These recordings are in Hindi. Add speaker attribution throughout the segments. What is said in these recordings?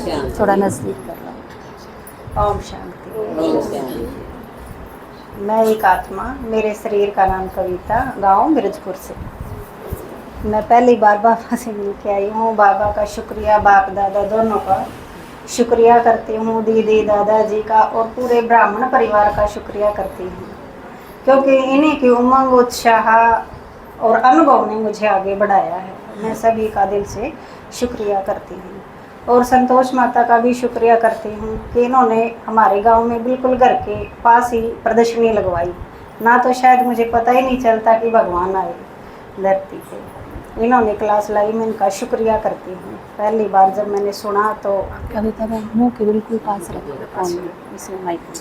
Speaker 1: थोड़ा नजदीक कर लो।
Speaker 2: ओम शांति। मैं एक आत्मा, मेरे शरीर का नाम कविता, गांव मिर्जपुर से। मैं पहली बार बाबा से मिल के आई हूँ। बाबा का शुक्रिया, बाप दादा दोनों का शुक्रिया करती हूँ, दीदी दादाजी का और पूरे ब्राह्मण परिवार का शुक्रिया करती हूँ, क्योंकि इन्हीं की उमंग, उत्साह और अनुभव ने मुझे आगे बढ़ाया है। मैं सभी का दिल से शुक्रिया करती हूँ और संतोष माता का भी शुक्रिया करती हूँ कि इन्होंने हमारे गांव में बिल्कुल घर के पास ही प्रदर्शनी लगवाई, ना तो शायद मुझे पता ही नहीं चलता कि भगवान आए धरती पे। इन्होंने क्लास लाई, मैं इनका शुक्रिया करती हूँ। पहली बार जब मैंने सुना तो
Speaker 1: कविता में मुंह के बिल्कुल पास रखो, इसमें माइक में।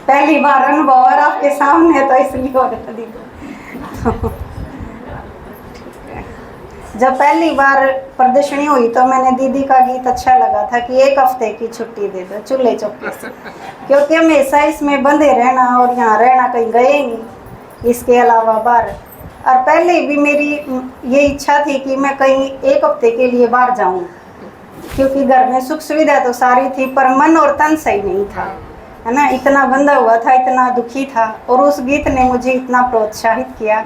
Speaker 2: पहली बार अनुभव और आपके सामने, तो इसलिए हो रहा था। जब पहली बार प्रदर्शनी हुई तो मैंने दीदी का गीत अच्छा लगा था कि 1 हफ्ते की छुट्टी दे दो चूल्हे चौके से, क्योंकि हमेशा इसमें बंधे रहना और यहाँ रहना, कहीं गए नहीं इसके अलावा बाहर। और पहले भी मेरी ये इच्छा थी कि मैं कहीं 1 हफ्ते के लिए बाहर जाऊं, क्योंकि घर में सुख सुविधा तो सारी थी पर मन और तन सही नहीं था, है ना। इतना बंधा हुआ था, इतना दुखी था, और उस गीत ने मुझे इतना प्रोत्साहित किया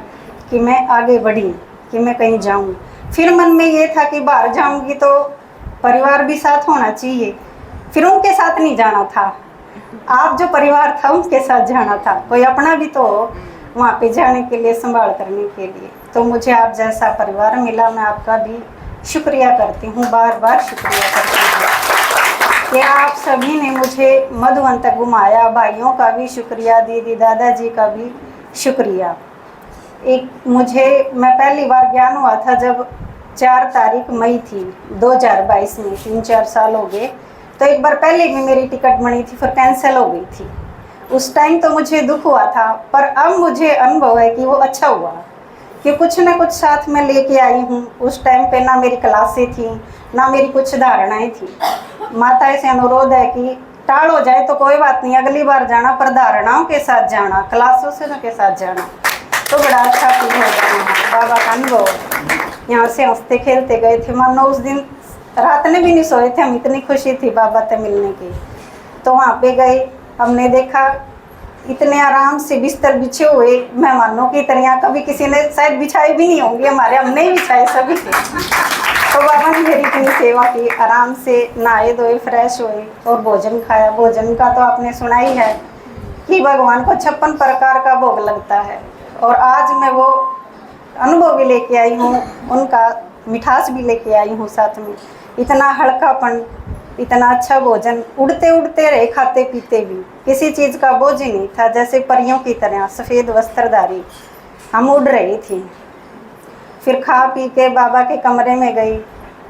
Speaker 2: कि मैं आगे बढ़ी, कि मैं कहीं जाऊं। फिर मन में ये था कि बाहर जाऊंगी तो परिवार भी साथ होना चाहिए, फिर उनके साथ नहीं जाना था, आप जो परिवार था उनके साथ जाना था, कोई अपना भी तो वहाँ पे जाने के लिए, संभाल करने के लिए। तो मुझे आप जैसा परिवार मिला, मैं आपका भी शुक्रिया करती हूँ, बार बार शुक्रिया करती हूँ कि आप सभी ने मुझे मधुवन तक घुमाया। भाइयों का भी शुक्रिया, दीदी दादाजी का भी शुक्रिया। मैं पहली बार ज्ञान हुआ था जब 4 तारीख मई थी 2022 में, 3-4 साल हो गए। तो एक बार पहले भी मेरी टिकट बनी थी, फिर कैंसिल हो गई थी। उस टाइम तो मुझे दुख हुआ था, पर अब मुझे अनुभव है कि वो अच्छा हुआ, कि कुछ ना कुछ साथ में लेके आई हूँ। उस टाइम पे ना मेरी क्लासें थी, ना मेरी कुछ धारणाएं थी। माता से अनुरोध है कि टाल हो जाए तो कोई बात नहीं, अगली बार जाना, पर धारणाओं के साथ जाना, क्लासों से के साथ जाना, तो बड़ा अच्छा फील हो गया। बाबा का अनुभव, यहाँ से हंसते खेलते गए थे, मानो उस दिन रात ने भी नहीं सोए थे हम, इतनी खुशी थी बाबा से मिलने की। तो वहाँ पे गए, हमने देखा इतने आराम से बिस्तर बिछे हुए मेहमानों की तरह, कभी किसी ने शायद बिछाए भी नहीं होंगे हमारे, हमने ही बिछाए सभी थे। तो बाबा ने मेरी इतनी सेवा की, आराम से नहाए धोए, फ्रेश हुए और भोजन खाया। भोजन का तो आपने सुना ही है कि भगवान को 56 प्रकार का भोग लगता है, और आज मैं वो अनुभव भी लेके आई हूँ, उनका मिठास भी लेके आई हूँ साथ में। इतना हल्कापन, इतना अच्छा भोजन, उड़ते उड़ते रहे, खाते पीते भी, किसी चीज़ का बोझ ही नहीं था, जैसे परियों की तरह सफ़ेद वस्त्रधारी हम उड़ रही थी। फिर खा पी के बाबा के कमरे में गई।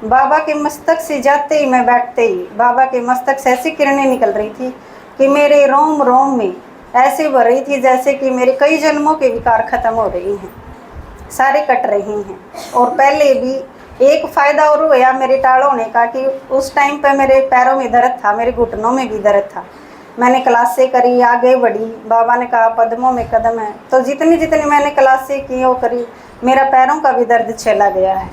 Speaker 2: बाबा के मस्तक से जाते ही, मैं बैठते ही बाबा के मस्तक से ऐसी किरणें निकल रही थी कि मेरे रोम रोम में ऐसे भर रही थी जैसे कि मेरे कई जन्मों के विकार खत्म हो रही हैं, सारे कट रही हैं। और पहले भी एक फ़ायदा और हुआ मेरे टाल होने का कि उस टाइम पे मेरे पैरों में दर्द था, मेरे घुटनों में भी दर्द था। मैंने क्लासें करी, आगे बढ़ी, बाबा ने कहा पद्मों में कदम है, तो जितनी जितनी मैंने क्लासें की वो करी, मेरा पैरों का भी दर्द चला गया है,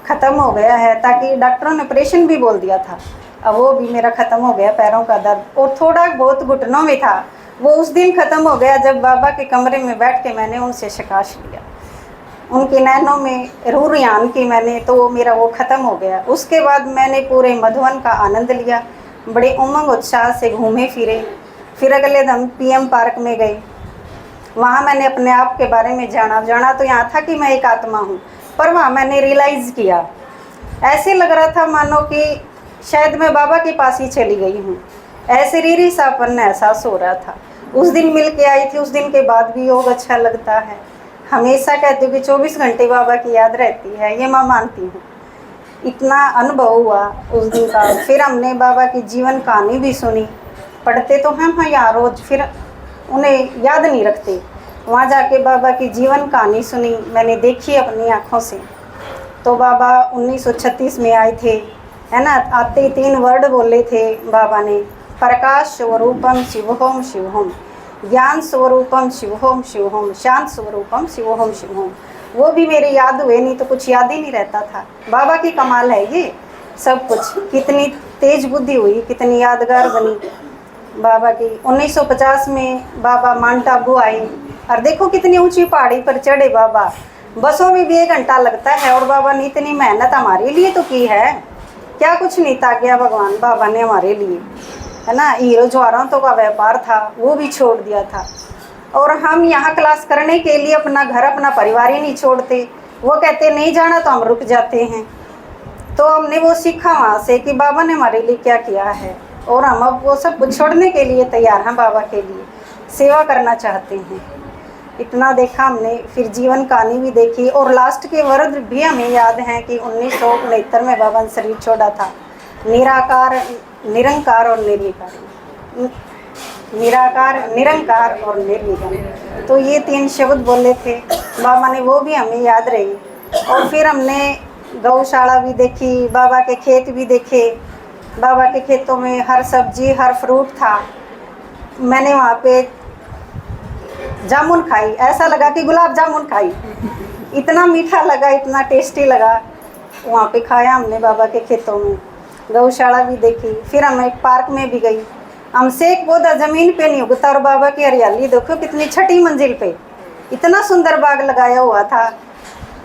Speaker 2: ख़त्म हो गया है। ताकि डॉक्टरों ने ऑपरेशन भी बोल दिया था, अब वो भी मेरा ख़त्म हो गया पैरों का दर्द। और थोड़ा बहुत घुटनों में था, वो उस दिन ख़त्म हो गया जब बाबा के कमरे में बैठ के मैंने उनसे शिकाश लिया, उनके नैनों में रूह रियान की मैंने, तो वो मेरा वो ख़त्म हो गया। उसके बाद मैंने पूरे मधुवन का आनंद लिया, बड़े उमंग उत्साह से घूमे फिरे। फिर अगले दिन PM पार्क में गई, वहाँ मैंने अपने आप के बारे में जाना तो यहाँ था कि मैं एक आत्मा हूँ, पर वहाँ मैंने रियलाइज़ किया, ऐसे लग रहा था मानो कि शायद मैं बाबा के पास ही चली गई हूँ, ऐसे रीरी सापन एहसास हो रहा था। उस दिन मिल के आई थी, उस दिन के बाद भी योग अच्छा लगता है। हमेशा कहती हूँ कि 24 घंटे बाबा की याद रहती है, ये मैं मानती हूँ। इतना अनुभव हुआ उस दिन का। फिर हमने बाबा की जीवन कहानी भी सुनी, पढ़ते तो हम हाँ यहाँ रोज़, फिर उन्हें याद नहीं रखते। वहाँ जाके बाबा की जीवन कहानी सुनी, मैंने देखी अपनी आँखों से। तो बाबा 1936 में आए थे, है ना। आते ही 3 वर्ड बोले थे बाबा ने, प्रकाश स्वरूपम शिवोहम शिवोहम, ज्ञान स्वरूपम शिवोहम शिवोहम, शांत स्वरूपम शिवोहम शिवोहम। वो भी मेरे याद हुए, नहीं तो कुछ याद ही नहीं रहता था। बाबा की कमाल है ये, सब कुछ। कितनी तेज बुद्धि हुई, कितनी यादगार बनी बाबा की। 1950 में बाबा माउंट आबू आए और देखो कितनी ऊंची पहाड़ी पर चढ़े बाबा। बसों में भी 1 घंटा लगता है और बाबा ने इतनी मेहनत हमारे लिए तो की है। क्या कुछ नहीं त्यागा भगवान बाबा ने हमारे लिए, है ना। हीरो जवाहरातों का व्यापार था वो भी छोड़ दिया था। और हम यहाँ क्लास करने के लिए अपना घर अपना परिवार ही नहीं छोड़ते। वो कहते नहीं जाना तो हम रुक जाते हैं। तो हमने वो सीखा वहाँ से कि बाबा ने हमारे लिए क्या किया है, और हम अब वो सब कुछ छोड़ने के लिए तैयार हैं। बाबा के लिए सेवा करना चाहते हैं। इतना देखा हमने। फिर जीवन कहानी भी देखी और लास्ट के वर्ड भी हमें याद हैं कि 1969 में बाबा ने शरीर छोड़ा था। निराकार, निरंकार और निर्विकार। निराकार, निरंकार और निर्विकार, तो ये 3 शब्द बोले थे बाबा ने, वो भी हमें याद रही। और फिर हमने गौशाला भी देखी, बाबा के खेत भी देखे। बाबा के खेतों में हर सब्जी हर फ्रूट था। मैंने वहाँ पे जामुन खाई, ऐसा लगा कि गुलाब जामुन खाई। इतना मीठा लगा, इतना टेस्टी लगा। वहाँ पे खाया हमने बाबा के खेतों में। गौशाला भी देखी। फिर हम एक पार्क में भी गई। हमसे एक पौधा ज़मीन पे नहीं उगता और बाबा की हरियाली देखो कितनी, 6ठी मंजिल पे इतना सुंदर बाग लगाया हुआ था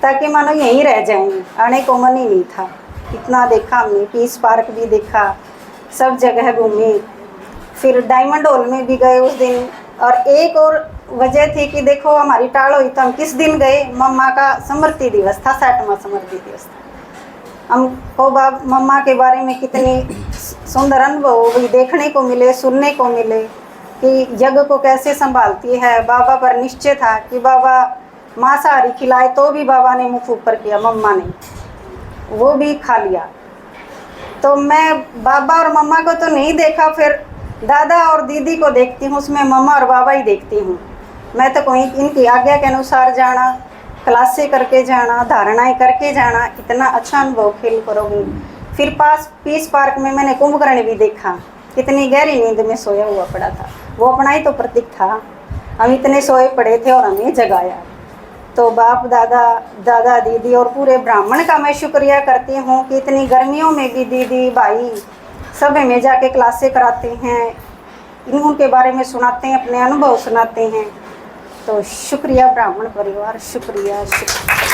Speaker 2: ताकि मानो यहीं रह जाएंगे, आने को मन ही नहीं था। इतना देखा हमने। पीस पार्क भी देखा, सब जगह घूमी। फिर डायमंड हॉल में भी गए उस दिन। और एक और वजह थी कि देखो हमारी टाल हुई तो हम किस दिन गए, मम्मा का स्मृति दिवस था, 60वां स्मृति दिवस था। हमको मम्मा के बारे में कितनी सुंदर अनुभव भी देखने को मिले, सुनने को मिले कि जग को कैसे संभालती है। बाबा पर निश्चय था कि बाबा मांसाहारी खिलाए तो भी बाबा ने मुँह ऊपर किया, मम्मा ने वो भी खा लिया। तो मैं बाबा और मम्मा को तो नहीं देखा, फिर दादा और दीदी को देखती हूँ, उसमें मम्मा और बाबा ही देखती हूँ। मैं तो कोई इनकी आज्ञा के अनुसार जाना, क्लासें करके जाना, धारणाएं करके जाना, इतना अच्छा अनुभव फील करोगे। फिर पास पीस पार्क में मैंने कुंभकर्ण भी देखा, कितनी गहरी नींद में सोया हुआ पड़ा था। वो अपना ही तो प्रतीक था। हम इतने सोए पड़े थे और हमें जगाया। तो बाप दादा, दादा दीदी और पूरे ब्राह्मण का मैं शुक्रिया करती हूँ कि इतनी गर्मियों में भी दीदी भाई सब हमें जाके क्लासें कराते हैं, इनके बारे में सुनाते हैं, अपने अनुभव सुनाते हैं। तो शुक्रिया ब्राह्मण परिवार, शुक्रिया शुक्रिया।